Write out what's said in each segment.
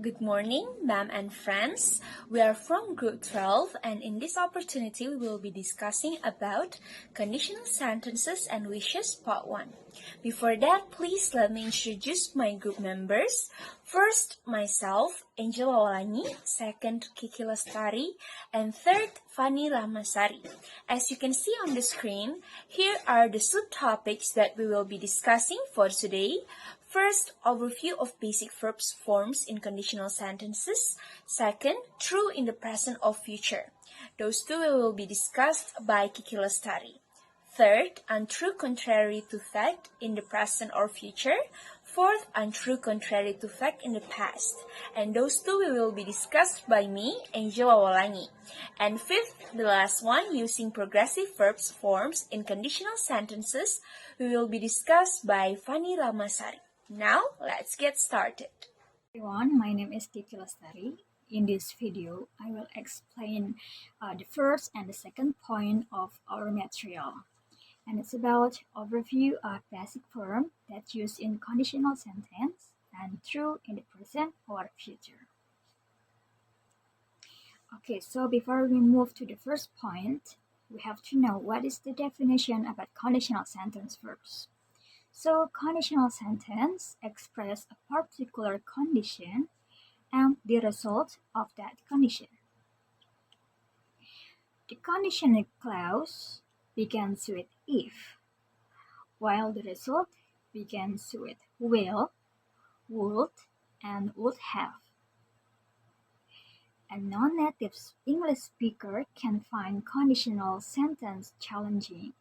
Good morning, ma'am and friends. We are from Group 12, and in this opportunity, we will be discussing about conditional sentences and wishes, part 1. Before that, please let me introduce my group members. First, myself, Angela Walani. Second, Kiki Lestari. And third, Fani Ramasari. As you can see on the screen, here are the subtopics that we will be discussing for today. First, overview of basic verbs forms in conditional sentences. Second, true in the present or future. Those two will be discussed by Kiki Lestari. Third, untrue contrary to fact in the present or future. Fourth, untrue contrary to fact in the past. And those two will be discussed by me, Angela Walangi. And fifth, the last one, using progressive verbs forms in conditional sentences, will be discussed by Fani Ramasari. Now, let's get started. Everyone, my name is Kiki Lestari. In this video, I will explain the first and the second point of our material. And it's about overview of basic form that's used in conditional sentence and true in the present or future. Okay, so before we move to the first point, we have to know what is the definition about conditional sentence verbs. So, conditional sentence express a particular condition and the result of that condition. The conditional clause begins with if, while the result begins with will, would, and would have. A non-native English speaker can find conditional sentence challenging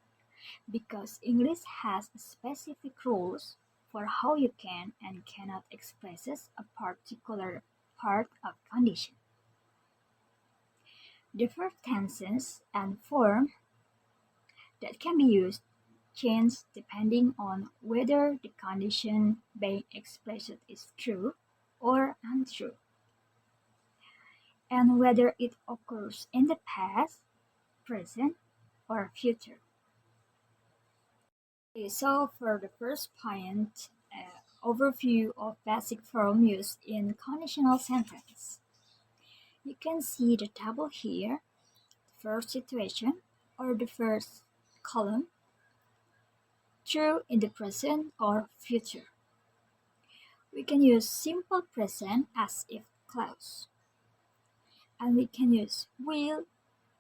because English has specific rules for how you can and cannot express a particular part of condition. The verb tenses and form that can be used change depending on whether the condition being expressed is true or untrue, and whether it occurs in the past, present, or future. Okay, so for the first point, overview of basic form used in conditional sentence. You can see the table here, the first situation or the first column, true in the present or future. We can use simple present as if clause. And we can use will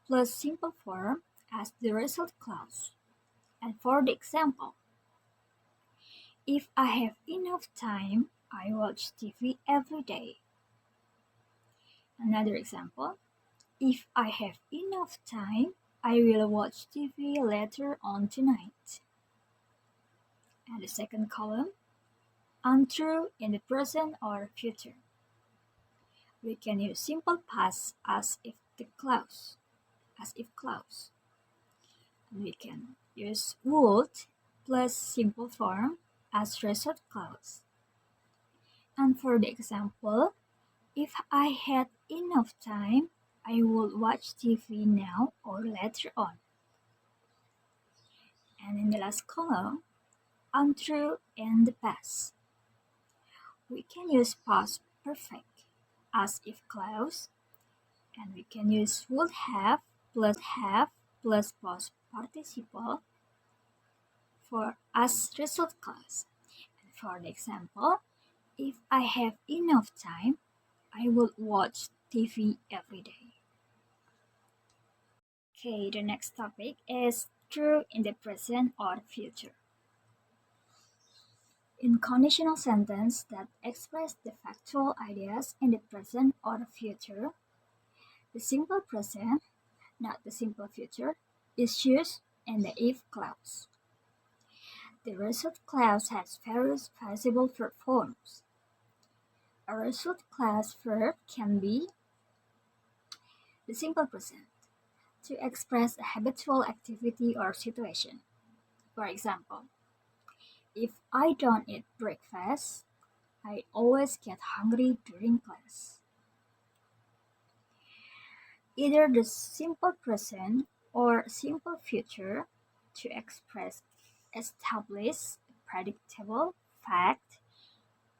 plus simple form as the result clause. And for the example, if I have enough time, I watch TV every day. Another example, if I have enough time, I will watch TV later on tonight. And the second column, untrue in the present or future. We can use simple past as if clause. And we can use would plus simple form as result clause. And for the example, if I had enough time, I would watch TV now or later on. And in the last column, untrue in the past. We can use past perfect as if clause, and we can use would have plus past participle for as result clause. And for the example, if I have enough time, I will watch TV every day. Okay, the next topic is true in the present or future. In conditional sentence that express the factual ideas in the present or future, the simple present, not the simple future, is used in the if clause. The result clause has various possible verb forms. A result clause verb can be the simple present to express a habitual activity or situation. For example, if I don't eat breakfast, I always get hungry during class. Either the simple present or simple future to express established, predictable fact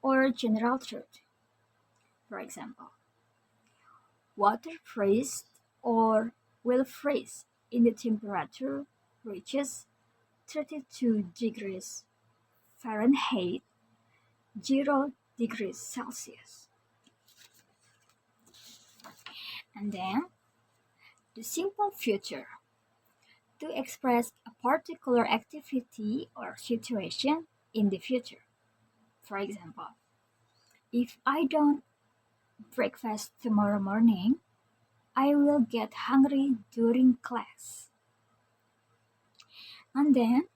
or general truth. For example, water freezes or will freeze in the temperature reaches 32 degrees Fahrenheit, 0 degrees Celsius. And then the simple future to express a particular activity or situation in the future. For example, if I don't breakfast tomorrow morning, I will get hungry during class. And then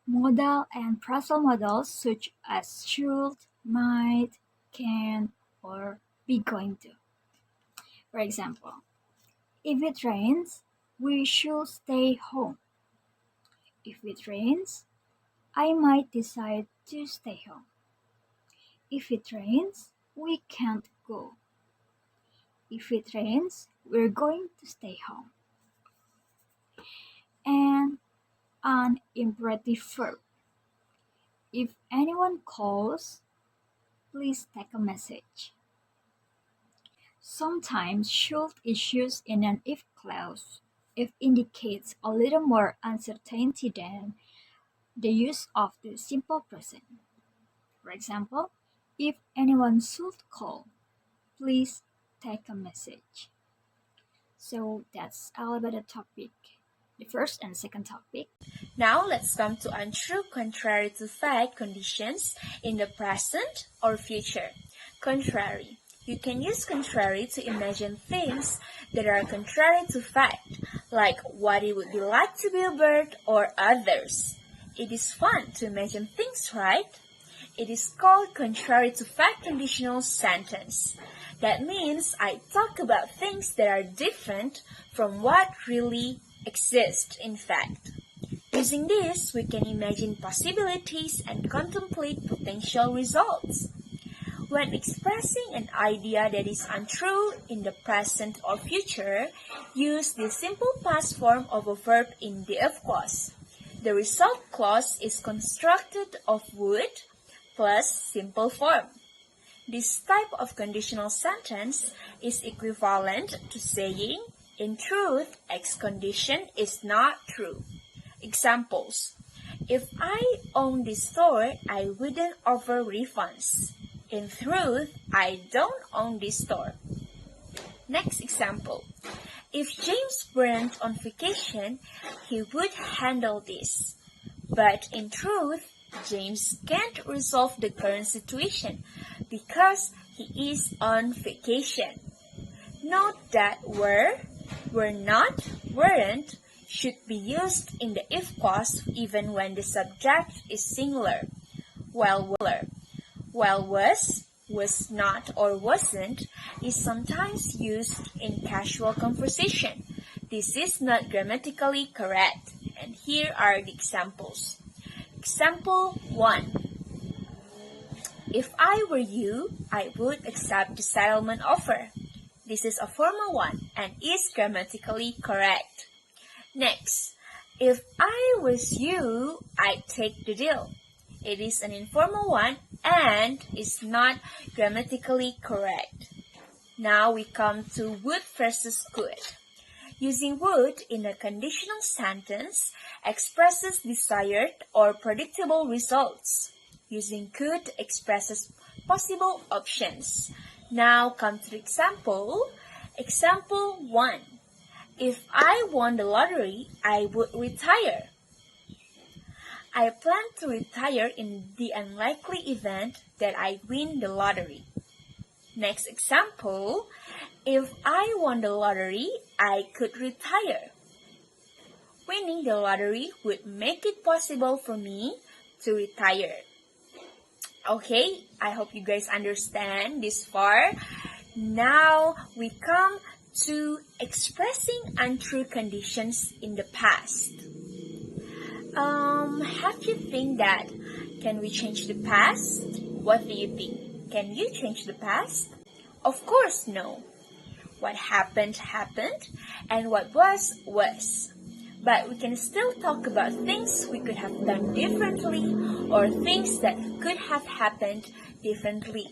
modal and phrasal modals such as should, might, can, or be going to. For example, if it rains, we should stay home. If it rains, I might decide to stay home. If it rains, we can't go. If it rains, we're going to stay home. And an imperative verb. If anyone calls, please take a message. Sometimes should is used in an if clause. If indicates a little more uncertainty than the use of the simple present. For example, if anyone should call, please take a message. So that's all about the topic, the first and second topic. Now let's come to untrue contrary to fact conditions in the present or future. Contrary. You can use contrary to imagine things that are contrary to fact, like what it would be like to be a bird or others. It is fun to imagine things, right? It is called contrary to fact conditional sentence. That means I talk about things that are different from what really exists in fact. Using this, we can imagine possibilities and contemplate potential results. When expressing an idea that is untrue in the present or future, use the simple past form of a verb in the if clause. The result clause is constructed of would plus simple form. This type of conditional sentence is equivalent to saying, in truth, X condition is not true. Examples. If I owned this store, I wouldn't offer refunds. In truth, I don't own this store. Next example. If James weren't on vacation, he would handle this. But in truth, James can't resolve the current situation because he is on vacation. Note that were not, weren't should be used in the if clause even when the subject is singular, while was not, or wasn't is sometimes used in casual conversation. This is not grammatically correct, and here are the examples. Example 1. If I were you, I would accept the settlement offer. This is a formal one and is grammatically correct. Next, if I was you, I'd take the deal. It is an informal one and is not grammatically correct. Now we come to would versus could. Using would in a conditional sentence expresses desired or predictable results. Using could expresses possible options. Now come to the example. Example 1. If I won the lottery, I would retire. I plan to retire in the unlikely event that I win the lottery. Next example. If I won the lottery, I could retire. Winning the lottery would make it possible for me to retire. Okay, I hope you guys understand this far. Now we come to expressing untrue conditions in the past. Have you think that can we change the past? What do you think? Can you change the past? Of course, no. What happened, happened, and what was. But we can still talk about things we could have done differently or things that could have happened differently.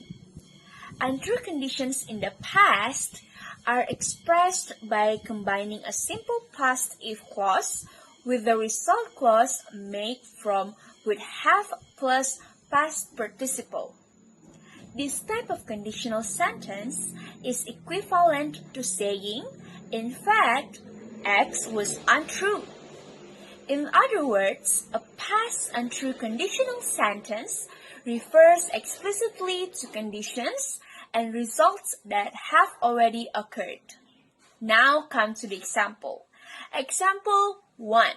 Untrue conditions in the past are expressed by combining a simple past if clause with the result clause made from would have plus past participle. This type of conditional sentence is equivalent to saying, in fact, X was untrue. In other words, a past untrue conditional sentence refers explicitly to conditions and results that have already occurred. Now come to the example. Example 1.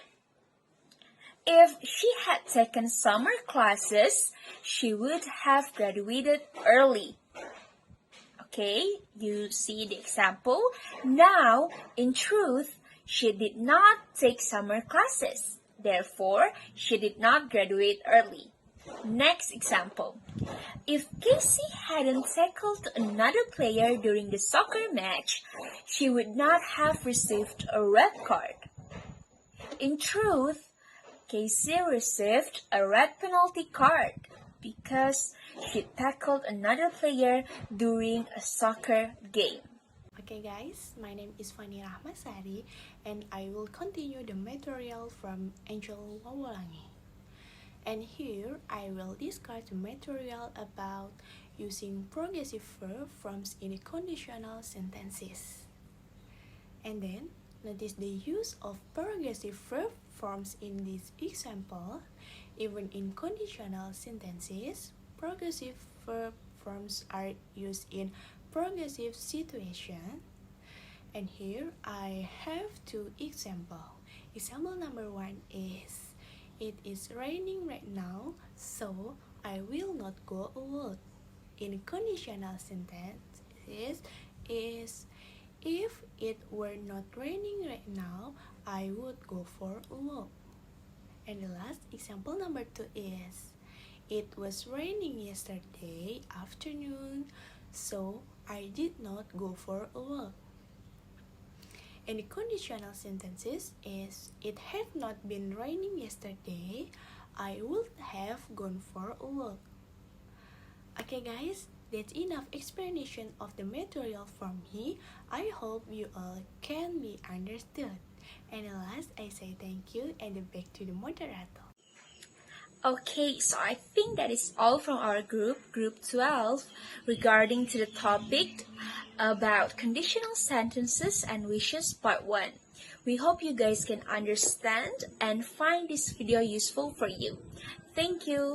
If she had taken summer classes, she would have graduated early. Okay, you see the example. Now, in truth, she did not take summer classes. Therefore, she did not graduate early. Next example. If Casey hadn't tackled another player during the soccer match, she would not have received a red card. In truth, Casey received a red penalty card because she tackled another player during a soccer game. Okay guys, my name is Fani Rahmasari and I will continue the material from Angel Wawalangi. And here I will discuss the material about using progressive verb forms in conditional sentences. And then notice the use of progressive verb forms in this example. Even in conditional sentences, progressive verb forms are used in progressive situation. And here I have two examples. Example number 1 is, it is raining right now, so I will not go out. In conditional sentences is, if it were not raining right now, I would go for a walk. And the last example number 2 is, it was raining yesterday afternoon, so I did not go for a walk. And the conditional sentences is, it had not been raining yesterday, I would have gone for a walk. Okay guys, that's enough explanation of the material from me. I hope you all can be understood. And last, I say thank you and back to the moderator. Okay, so I think that is all from our group 12, regarding to the topic about conditional sentences and wishes part 1. We hope you guys can understand and find this video useful for you. Thank you.